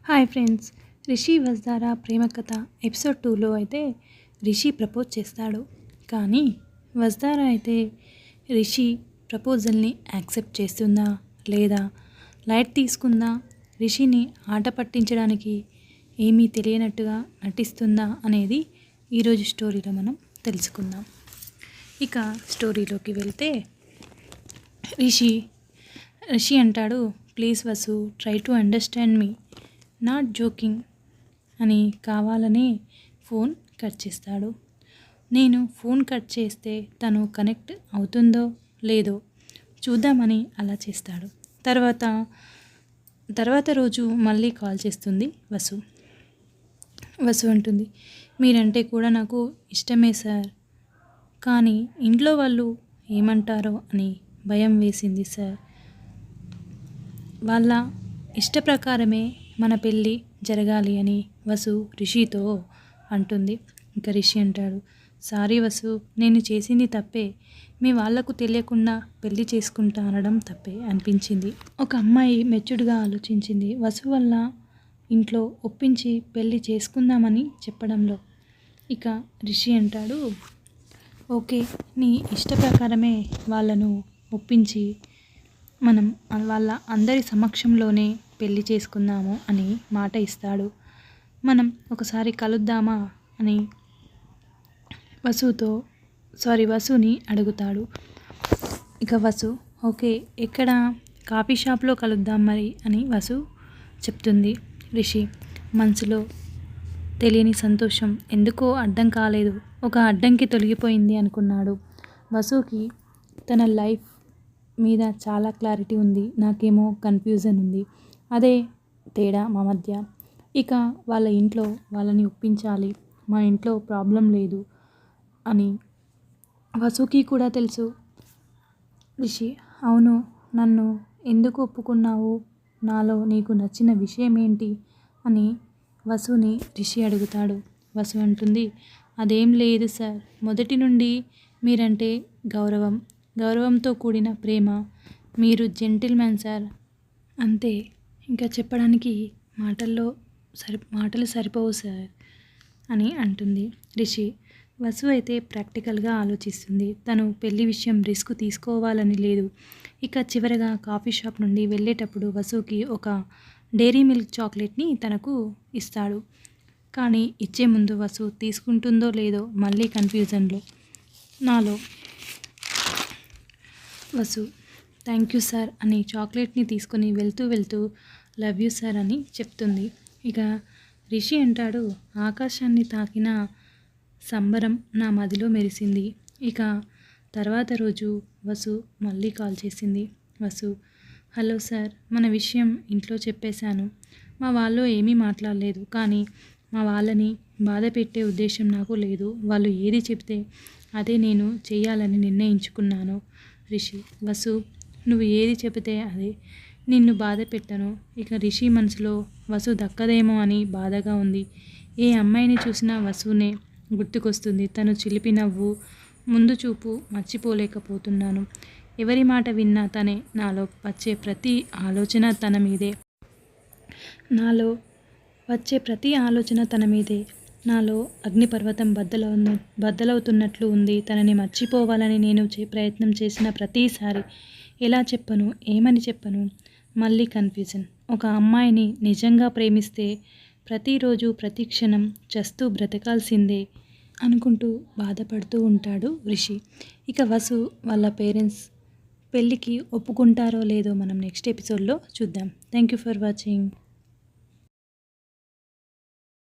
Hi friends, Rishi Vasudhara ప్రేమ కథ episode 2లో అయితే రిషి ప్రపోజ్ చేస్తాడు. కానీ వజ్దారా అయితే రిషి ప్రపోజల్ని యాక్సెప్ట్ చేస్తుందా లేదా లైట్ తీసుకుందా, రిషిని ఆట పట్టించడానికి ఏమీ తెలియనట్టుగా నటిస్తుందా అనేది ఈరోజు స్టోరీలో మనం తెలుసుకుందాం. ఇక స్టోరీలోకి వెళ్తే రిషి అంటాడు, please Vasu, try to understand me, not joking అని కావాలనే ఫోన్ కట్ చేస్తాడు. నేను ఫోన్ కట్ చేస్తే తను కనెక్ట్ అవుతుందో లేదో చూద్దామని అలా చేస్తాడు. తర్వాత రోజు మళ్ళీ కాల్ చేస్తుంది వసు. అంటుంది, మీరంటే కూడా నాకు ఇష్టమే సార్, కానీ ఇంట్లో వాళ్ళు ఏమంటారో అని భయం వేసింది సార్. వాళ్ళ ఇష్ట ప్రకారమే మన పెళ్ళి జరగాలి అని వసు రిషితో అంటుంది. ఇంకా రిషి అంటాడు, సారీ వసు, నేను చేసింది తప్పే, మీ వాళ్లకు తెలియకుండా పెళ్ళి చేసుకుంటా అనడం తప్పే అనిపించింది. ఒక అమ్మాయి మెచ్యూర్డ్గా ఆలోచించింది వసు వల్ల ఇంట్లో ఒప్పించి పెళ్ళి చేసుకుందామని చెప్పడంలో. ఇక రిషి అంటాడు, ఓకే, నీ ఇష్ట ప్రకారమే వాళ్ళను ఒప్పించి మనం వాళ్ళ అందరి సమక్షంలోనే పెళ్ళి చేసుకుందాము అని మాట ఇస్తాడు. మనం ఒకసారి కలుద్దామా అని వసుని అడుగుతాడు. ఇక వసు, ఓకే, ఎక్కడ, కాఫీ షాప్లో కలుద్దాం మరి అని వసు చెప్తుంది. రిషి మనసులో తెలియని సంతోషం ఎందుకో అర్థం కాలేదు, ఒక అడ్డంకి తొలగిపోయింది అనుకున్నాడు. వసుకి తన లైఫ్ మీద చాలా క్లారిటీ ఉంది, నాకేమో కన్ఫ్యూజన్ ఉంది, అదే తేడా మా మధ్య. ఇక వాళ్ళ ఇంట్లో వాళ్ళని ఒప్పించాలి, మా ఇంట్లో ప్రాబ్లం లేదు అని వసుకి కూడా తెలుసు. రిషి, అవును, నన్ను ఎందుకు ఒప్పుకున్నావు, నాలో నీకు నచ్చిన విషయం ఏంటి అని వసుని రిషి అడుగుతాడు. వసు అంటుంది, అదేం లేదు సార్, మొదటి నుండి మీరంటే గౌరవంతో కూడిన ప్రేమ, మీరు జెంటిల్మెన్ సార్, అంతే, ఇంకా చెప్పడానికి మాటలు సరిపోవు సార్ అని అంటుంది రిషి. వసు అయితే ప్రాక్టికల్గా ఆలోచిస్తుంది. తను పెళ్లి విషయం రిస్క్ తీసుకోవాలని లేదు. ఇక చివరగా కాఫీ షాప్ నుండి వెళ్ళేటప్పుడు వసుకి ఒక డైరీ మిల్క్ చాక్లెట్ని తనకు ఇస్తాడు. కానీ ఇచ్చే ముందు వసు తీసుకుంటుందో లేదో మళ్ళీ కన్ఫ్యూజన్లో. వసు థ్యాంక్ యూ సార్ అని చాక్లెట్ని తీసుకుని వెళ్తూ లవ్ యూ సార్ అని చెప్తుంది. ఇక రిషి అంటాడు, ఆకాశాన్ని తాకిన సంబరం నా మదిలో మెరిసింది. ఇక తర్వాత రోజు వసు మళ్ళీ కాల్ చేసింది. వసు, హలో సార్, మన విషయం ఇంట్లో చెప్పేశాను, మా వాళ్ళు ఏమీ మాట్లాడలేదు, కానీ మా వాళ్ళని బాధ పెట్టే ఉద్దేశం నాకు లేదు, వాళ్ళు ఏది చెప్తే అదే నేను చెయ్యాలని నిర్ణయించుకున్నాను. రిషి, వసు, నువ్వు ఏది చెబితే అదే, నిన్ను బాధ పెట్టను. ఇక రిషి మనసులో వసు దక్కదేమో అని బాధగా ఉంది. ఏ అమ్మాయిని చూసినా వసునే గుర్తుకొస్తుంది. తను చిలిపి నవ్వు, ముందు చూపు మర్చిపోలేకపోతున్నాను. ఎవరి మాట విన్నా తనే, నాలో వచ్చే ప్రతి ఆలోచన తన మీదే, నాలో అగ్నిపర్వతం బద్దలవుతున్నట్లు ఉంది. తనని మర్చిపోవాలని నేను ప్రయత్నం చేసిన ప్రతిసారి ఎలా చెప్పను, ఏమని చెప్పను, మళ్ళీ కన్ఫ్యూజన్. ఒక అమ్మాయిని నిజంగా ప్రేమిస్తే ప్రతిరోజు ప్రతి క్షణం చస్తూ బ్రతకాల్సిందే అనుకుంటూ బాధపడుతూ ఉంటాడు రిషి. ఇక వసు వాళ్ళ పేరెంట్స్ పెళ్ళికి ఒప్పుకుంటారో లేదో మనం నెక్స్ట్ ఎపిసోడ్లో చూద్దాం. Thank you for watching.